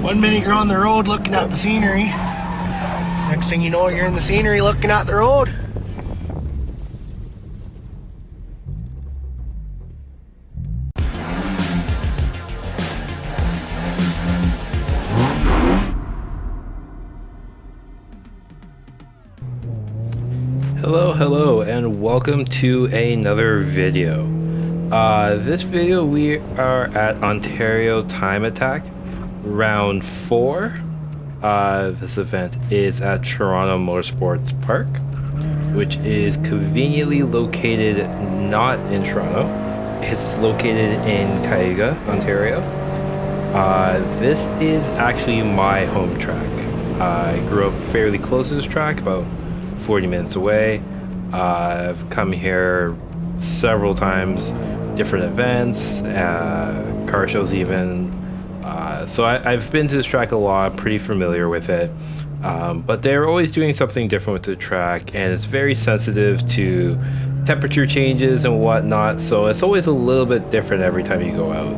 One minute you're on the road looking at the scenery. Next thing you know, you're in the scenery looking at the road. Hello, and welcome to another video. This video we are at Ontario Time Attack, round 4. This event is at Toronto Motorsports Park, which is conveniently located not in Toronto. It's located in Cayuga, Ontario. This is actually my home track. I grew up fairly close to this track, about 40 minutes away. I've come here several times, different events, car shows even. So I've been to this track a lot, I'm pretty familiar with it. But they're always doing something different with the track, and it's very sensitive to temperature changes and whatnot. So it's always a little bit different every time you go out,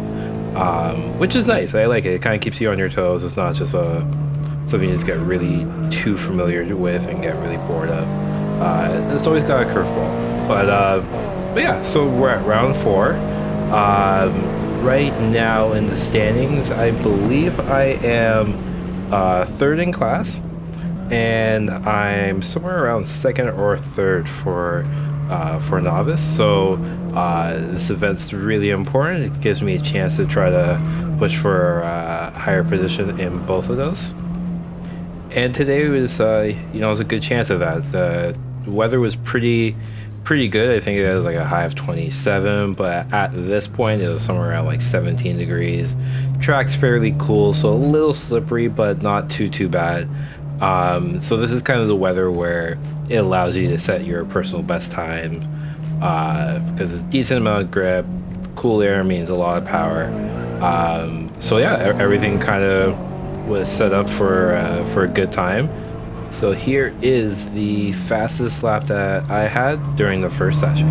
which is nice. I like it. It kind of keeps you on your toes. It's not just something you just get really too familiar with and get really bored of. It's always got a curveball. But yeah, so we're at round 4. Right now in the standings, I believe I am 3rd in class, and I'm somewhere around 2nd or 3rd for novice. So this event's really important. It gives me a chance to try to push for a higher position in both of those. And today was, it was a good chance of that. The weather was pretty good. I think it was like a high of 27, but at this point it was somewhere around like 17 degrees. Track's fairly cool, so a little slippery, but not too bad. So this is kind of the weather where it allows you to set your personal best time, because it's a decent amount of grip. Cool air means a lot of power. So yeah, everything kind of was set up for a good time. So here is the fastest lap that I had during the first session.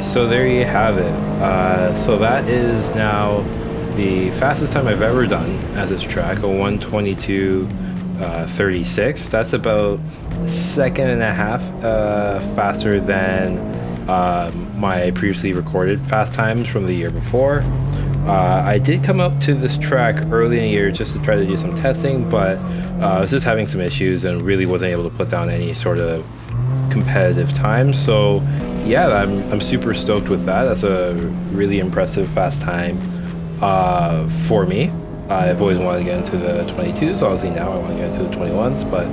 So there you have it. So that is now the fastest time I've ever done at this track, a 1:22:36. That's about a second and a half faster than my previously recorded fast times from the year before. I did come up to this track early in the year just to try to do some testing, but I was just having some issues and really wasn't able to put down any sort of competitive time. So yeah, I'm super stoked with that. That's a really impressive fast time for me. I've always wanted to get into the 22s. Obviously now I want to get into the 21s, but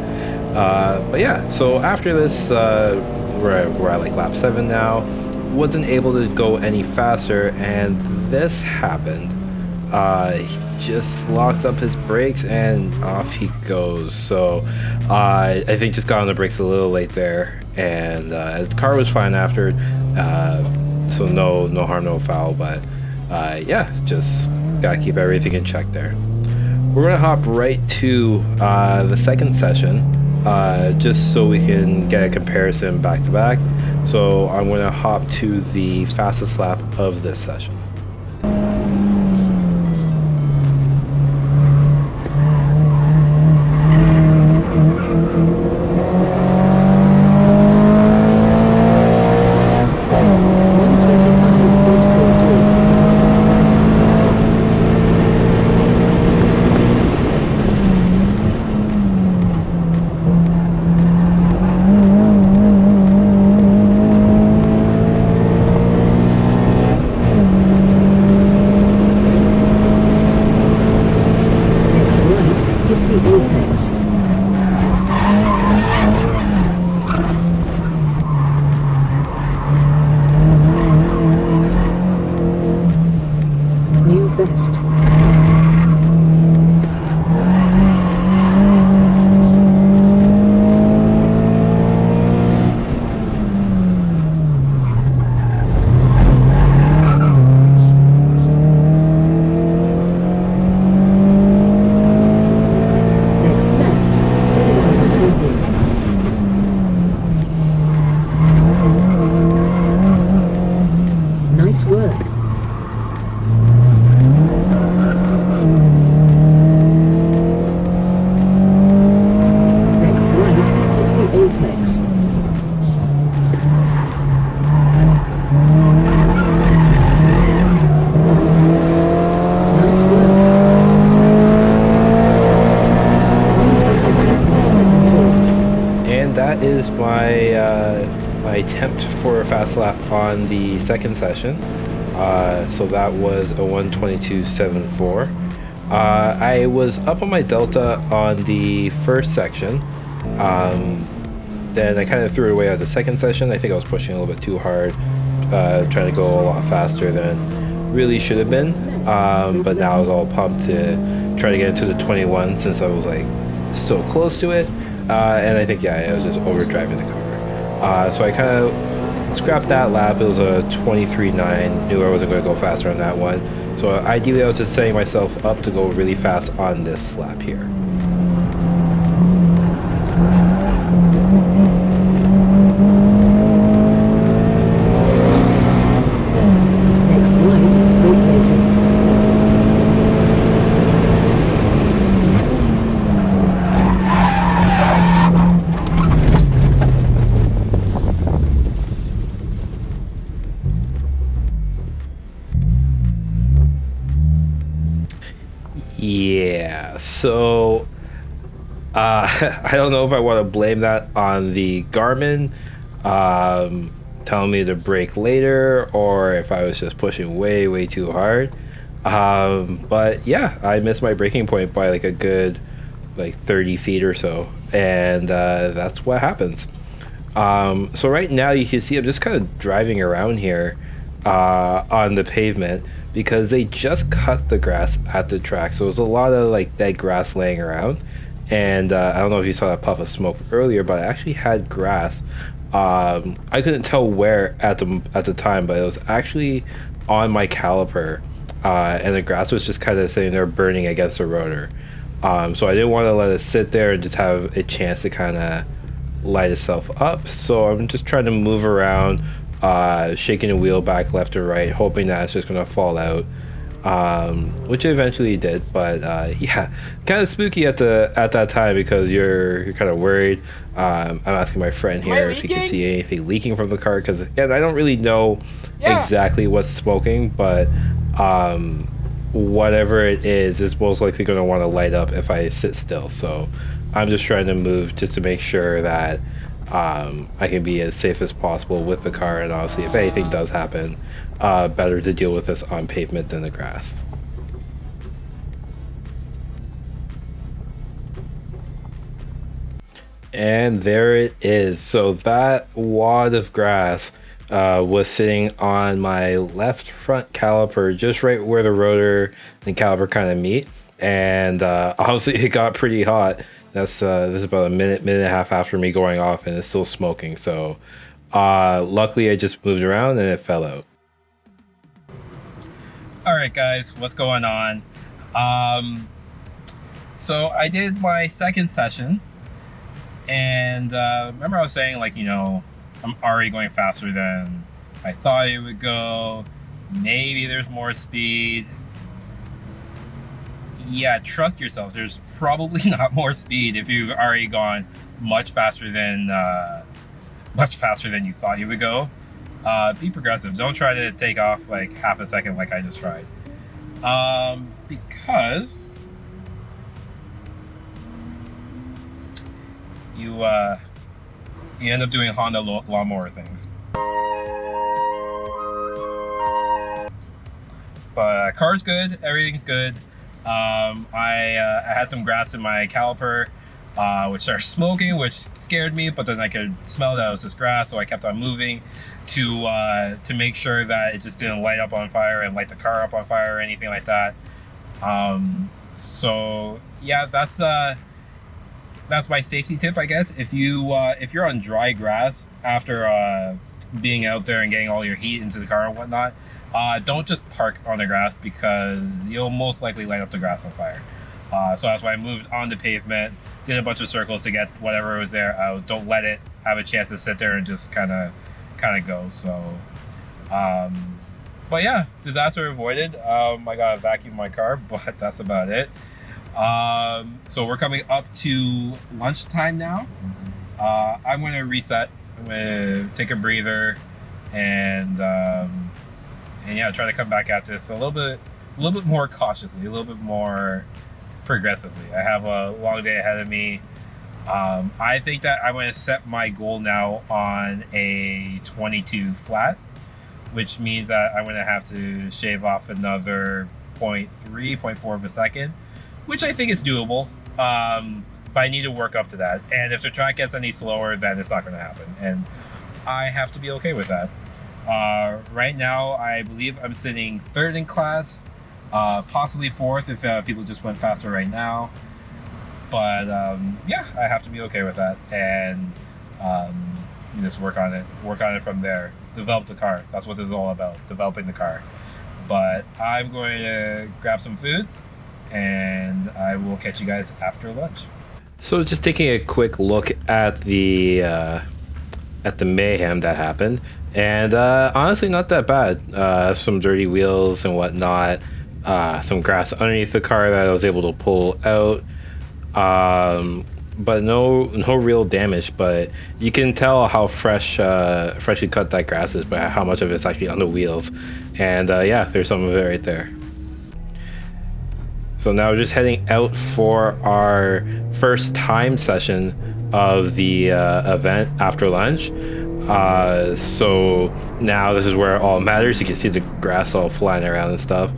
yeah. So after this, we're at like lap 7 now. Wasn't able to go any faster, and this happened. He just locked up his brakes and off he goes. So I think just got on the brakes a little late there, and the car was fine after, so no harm, no foul. But yeah, just gotta keep everything in check there. we're gonna hop right to the second session, just so we can get a comparison back to back. So I'm gonna hop to the fastest lap of this session. Is my attempt for a fast lap on the second session. So that was a 1:22.74. I was up on my delta on the first section. Then I kind of threw it away on the second session. I think I was pushing a little bit too hard, trying to go a lot faster than really should have been. But now I was all pumped to try to get into the 21 since I was like so close to it. And I think, yeah, I was just overdriving the car. So I kind of scrapped that lap. It was a 23.9. Knew I wasn't going to go faster on that one. So ideally, I was just setting myself up to go really fast on this lap here. Yeah, so I don't know if I want to blame that on the Garmin telling me to brake later, or if I was just pushing way too hard. But yeah, I missed my braking point by like a good 30 feet or so, and that's what happens. So right now you can see I'm just kind of driving around here on the pavement, because they just cut the grass at the track, so there's a lot of like dead grass laying around. And I don't know if you saw that puff of smoke earlier, but I actually had grass. I couldn't tell where at the time, but it was actually on my caliper, and the grass was just kind of sitting there burning against the rotor. So I didn't want to let it sit there and just have a chance to kind of light itself up. So I'm just trying to move around, shaking the wheel back left or right, hoping that it's just gonna fall out, which it eventually did. But yeah, kind of spooky at that time, because you're kind of worried. I'm asking my friend here if he can see anything leaking from the car, because again, I don't really know exactly what's smoking, but whatever it is most likely going to want to light up if I sit still. So I'm just trying to move just to make sure that I can be as safe as possible with the car, and obviously if anything does happen, better to deal with this on pavement than the grass. And there it is. So that wad of grass was sitting on my left front caliper, just right where the rotor and caliper kind of meet, and obviously it got pretty hot. This is about a minute and a half after me going off, and it's still smoking. So luckily I just moved around and it fell out. All right guys, what's going on? So I did my second session, and remember I was saying, like, you know, I'm already going faster than I thought it would go. Maybe there's more speed. Yeah, trust yourself. There's probably not more speed if you've already gone much faster than you thought you would go. Be progressive. Don't try to take off like half a second like I just tried. Because you end up doing Honda lawnmower things. But car's good, everything's good. I had some grass in my caliper, which started smoking, which scared me, but then I could smell that it was just grass, so I kept on moving to make sure that it just didn't light up on fire and light the car up on fire or anything like that. So yeah, that's my safety tip, I guess. If you're on dry grass after being out there and getting all your heat into the car and whatnot, don't just park on the grass, because you'll most likely light up the grass on fire. So that's why I moved on the pavement, did a bunch of circles to get whatever was there out. Don't let it have a chance to sit there and just kind of go. So, but yeah, disaster avoided. I gotta vacuum my car, but that's about it. So we're coming up to lunchtime now. I'm gonna reset. I'm gonna take a breather, and yeah, try to come back at this a little bit more cautiously, a little bit more progressively. I have a long day ahead of me. I think that I'm going to set my goal now on a 22 flat, which means that I'm going to have to shave off another 0.4 of a second, which I think is doable. But I need to work up to that. And if the track gets any slower, then it's not going to happen. And I have to be okay with that. Right now, I believe I'm sitting third in class, possibly fourth if people just went faster right now. But yeah, I have to be okay with that, and just work on it from there. Develop the car. That's what this is all about, developing the car. But I'm going to grab some food, and I will catch you guys after lunch. So just taking a quick look at the mayhem that happened. And honestly, not that bad. Some dirty wheels and whatnot. Some grass underneath the car that I was able to pull out. But no real damage. But you can tell how freshly cut that grass is by how much of it's actually on the wheels. And yeah, there's some of it right there. So now we're just heading out for our first time session of the event after lunch. So now this is where it all matters. You can see the grass all flying around and stuff.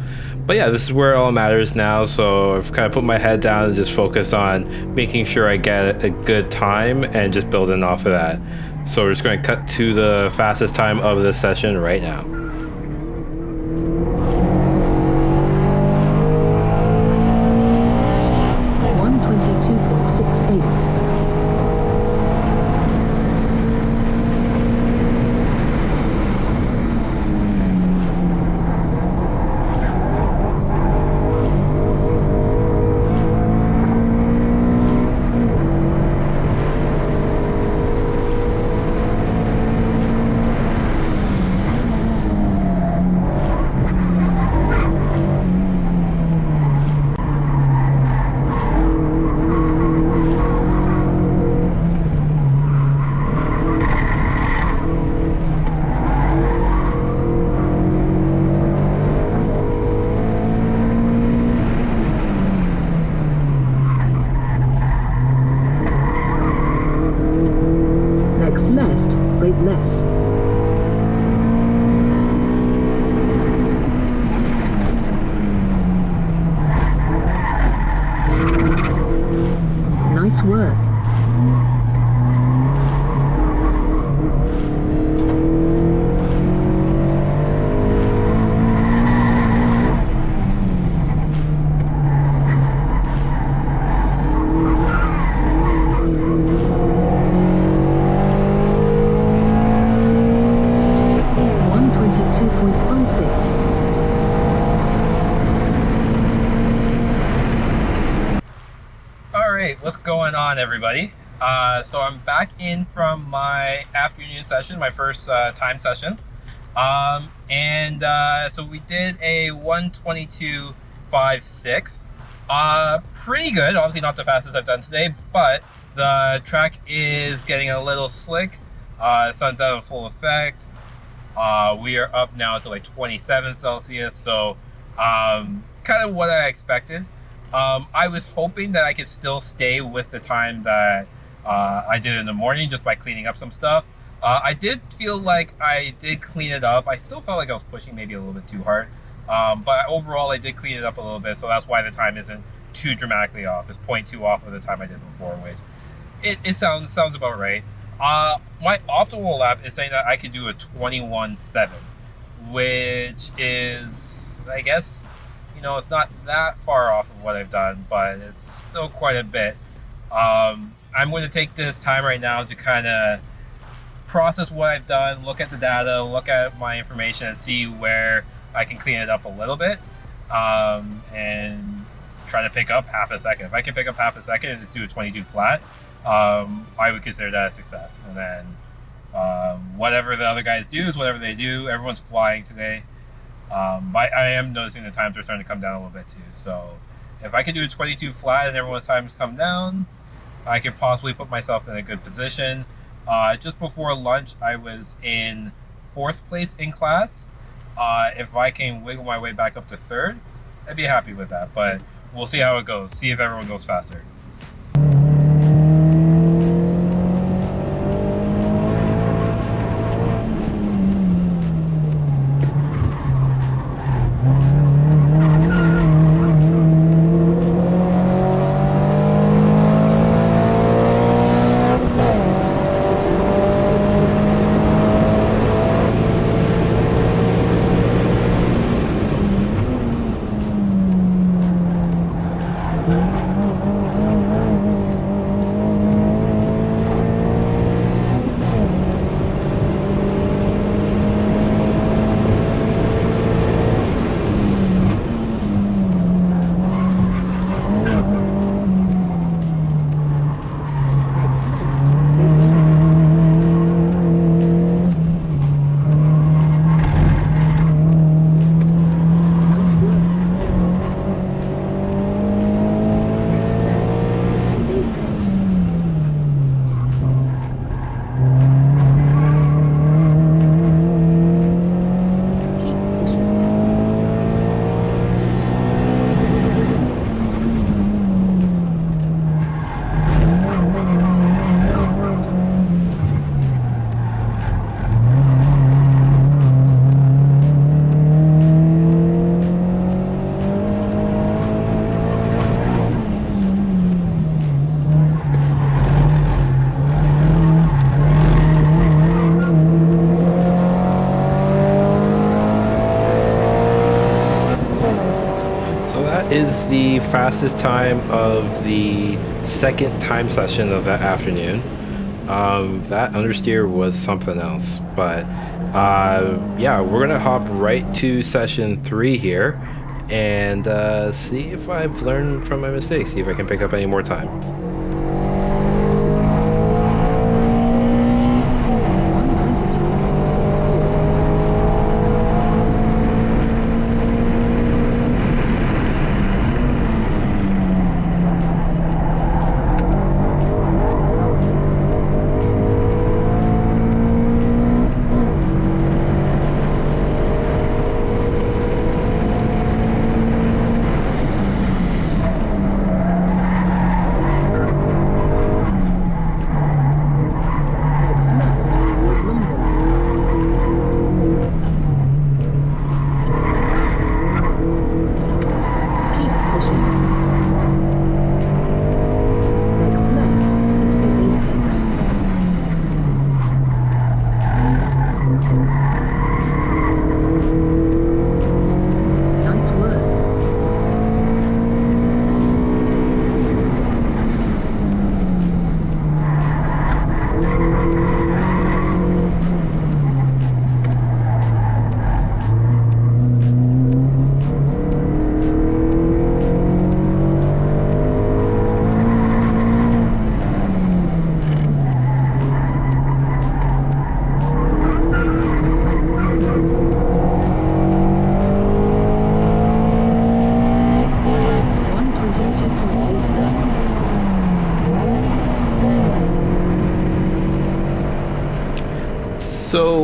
But yeah, this is where it all matters now. So I've kind of put my head down and just focused on making sure I get a good time and just building off of that. So we're just going to cut to the fastest time of this session right now. 1:22.68. Left, brake less. Nice work. Great, what's going on, everybody? So I'm back in from my afternoon session, my first time session. So we did a 1:22.56. Pretty good, obviously not the fastest I've done today, but the track is getting a little slick. Sun's out in full effect. We are up now to like 27 Celsius, so kind of what I expected. I was hoping that I could still stay with the time that I did in the morning just by cleaning up some stuff. I did feel like I did clean it up. I still felt like I was pushing maybe a little bit too hard. But overall, I did clean it up a little bit, so that's why the time isn't too dramatically off. It's 0.2 off of the time I did before, which it sounds about right. My optimal lap is saying that I could do a 21.7, which is, I guess, it's not that far off of what I've done, but it's still quite a bit. I'm going to take this time right now to kind of process what I've done, look at the data, look at my information, and see where I can clean it up a little bit, and try to pick up half a second. If I can pick up half a second and just do a 22 flat, I would consider that a success. And then whatever the other guys do is whatever they do. Everyone's flying today. But I am noticing the times are starting to come down a little bit too. So if I can do a 22 flat and everyone's times come down, I could possibly put myself in a good position. Just before lunch, I was in 4th place in class. If I can wiggle my way back up to 3rd, I'd be happy with that. But we'll see how it goes. See if everyone goes faster. Is the fastest time of the second time session of that afternoon. That understeer was something else, but yeah, we're gonna hop right to session 3 here and see if I've learned from my mistakes, see if I can pick up any more time.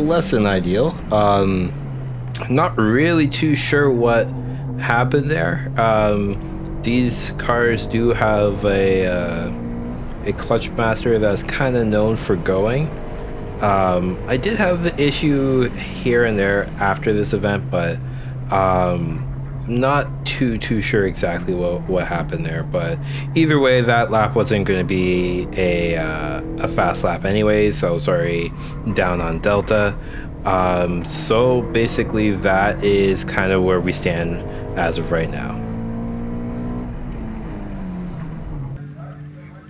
less than ideal. Not really too sure what happened there. These cars do have a clutch master that's kind of known for going. I did have the issue here and there after this event, but not too sure exactly what happened there. But either way, that lap wasn't going to be a fast lap anyway, so I was already down on Delta. So basically that is kind of where we stand as of right now.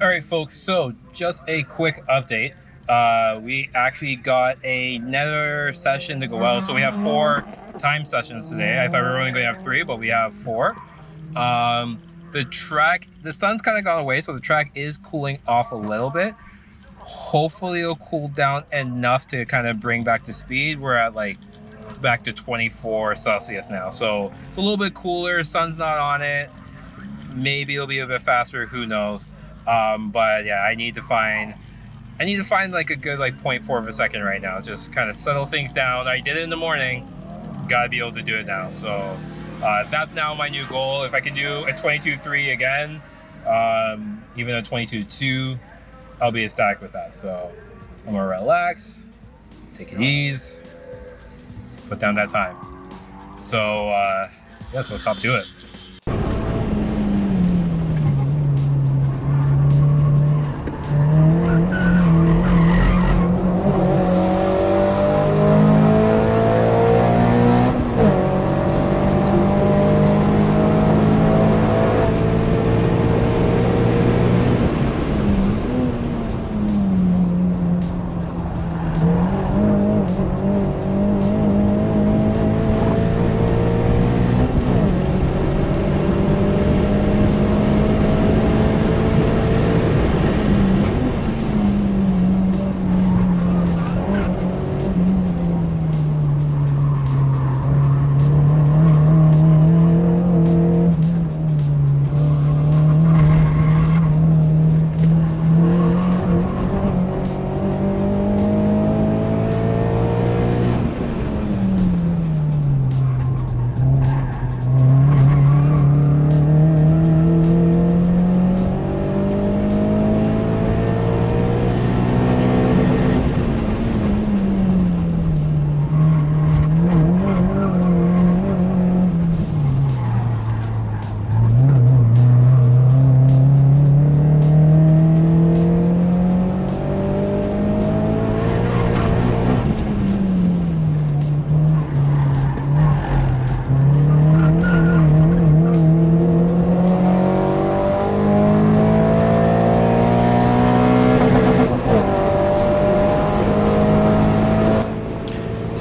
All right, folks, so just a quick update. We actually got another session to go out. So we have 4 time sessions today. I thought we were only going to have 3, but we have 4. The track, the sun's kind of gone away, so the track is cooling off a little bit. Hopefully it'll cool down enough to kind of bring back to speed. We're at like back to 24 Celsius now. So it's a little bit cooler, sun's not on it. Maybe it'll be a bit faster, who knows. But yeah, I need to find like a good like 0.4 of a second right now. Just kind of settle things down. I did it in the morning. Gotta be able to do it now. So that's now my new goal. If I can do a 22.3 again, even a 22.2, I'll be ecstatic with that. So I'm gonna relax, take it easy, put down that time. So yeah, so let's hop to it.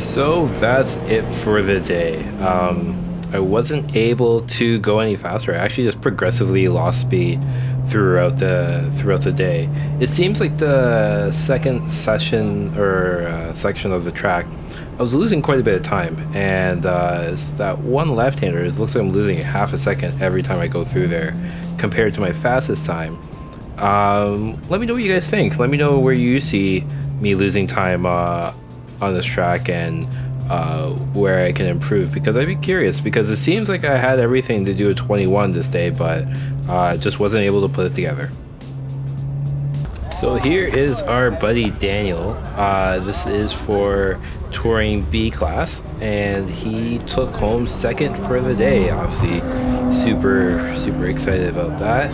So that's it for the day. I wasn't able to go any faster. I actually just progressively lost speed throughout the day. It seems like the second session or section of the track, I was losing quite a bit of time, and it's that one left-hander. It looks like I'm losing half a second every time I go through there, compared to my fastest time. Let me know what you guys think. Let me know where you see me losing time on this track, and where I can improve, because I'd be curious, because it seems like I had everything to do a 21 this day, but just wasn't able to put it together. So here is our buddy Daniel. This is for touring B class, and he took home second for the day. Obviously super excited about that.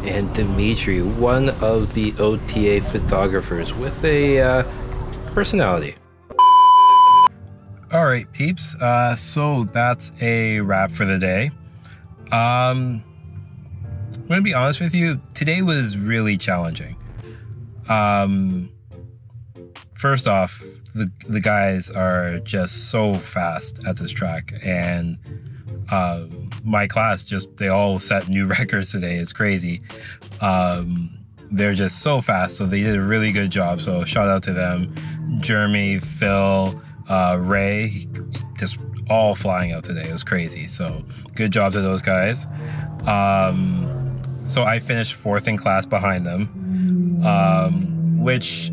And Dimitri, one of the OTA photographers with a personality. All right, peeps. So that's a wrap for the day. I'm gonna be honest with you. Today was really challenging. First off, the guys are just so fast at this track, and my class they all set new records today. It's crazy. They're just so fast, so they did a really good job. So shout out to them. Jeremy, Phil, Ray, just all flying out today. It was crazy. So good job to those guys. So I finished 4th in class behind them, which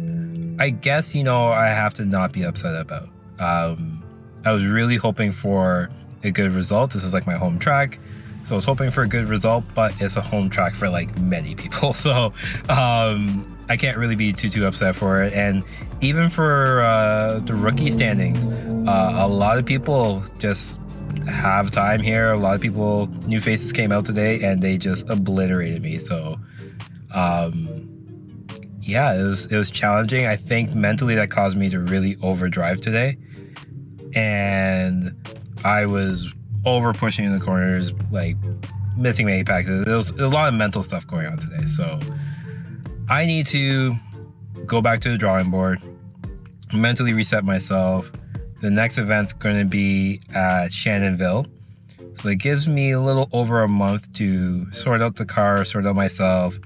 I guess, you know, I have to not be upset about. I was really hoping for a good result. This is like my home track. So I was hoping for a good result, but it's a home track for like many people. So I can't really be too upset for it. And even for the rookie standings, a lot of people just have time here. A lot of people, new faces came out today and they just obliterated me. So yeah, it was challenging. I think mentally that caused me to really overdrive today. And I was over pushing in the corners, like missing my apexes. There was a lot of mental stuff going on today. So I need to go back to the drawing board, mentally reset myself. The next event's going to be at Shannonville. So it gives me a little over a month to sort out the car, sort out myself,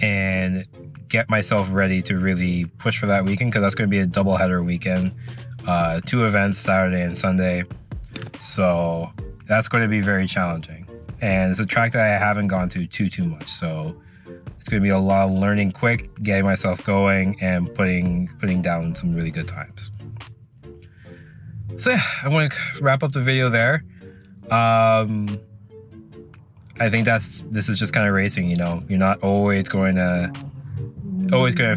and get myself ready to really push for that weekend, because that's going to be a doubleheader weekend. 2 events, Saturday and Sunday. So that's going to be very challenging. And it's a track that I haven't gone to too much. So it's going to be a lot of learning quick, getting myself going, and putting down some really good times. So yeah, I'm going to wrap up the video there. I think this is just kind of racing, you know. You're not always going to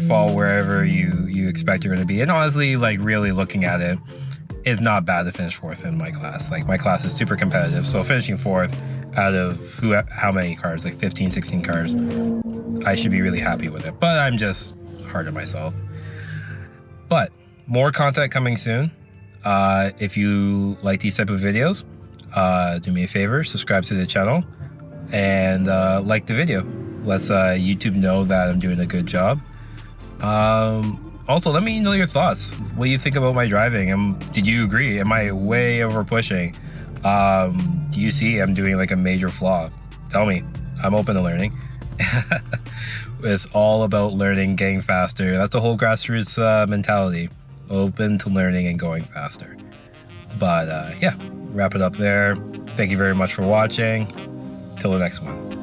fall wherever you expect you're going to be. And honestly, like really looking at it, it's not bad to finish 4th in my class. Like my class is super competitive, so finishing 4th out of how many cars, like 15, 16 cars, I should be really happy with it. But I'm just hard on myself. But more content coming soon. If you like these type of videos, do me a favor, subscribe to the channel, and like the video. Let's YouTube know that I'm doing a good job. Also, let me know your thoughts. What do you think about my driving? Did you agree? Am I way over pushing? Do you see I'm doing like a major flaw? Tell me. I'm open to learning. It's all about learning, getting faster. That's the whole grassroots mentality. Open to learning and going faster. But yeah, wrap it up there. Thank you very much for watching. Till the next one.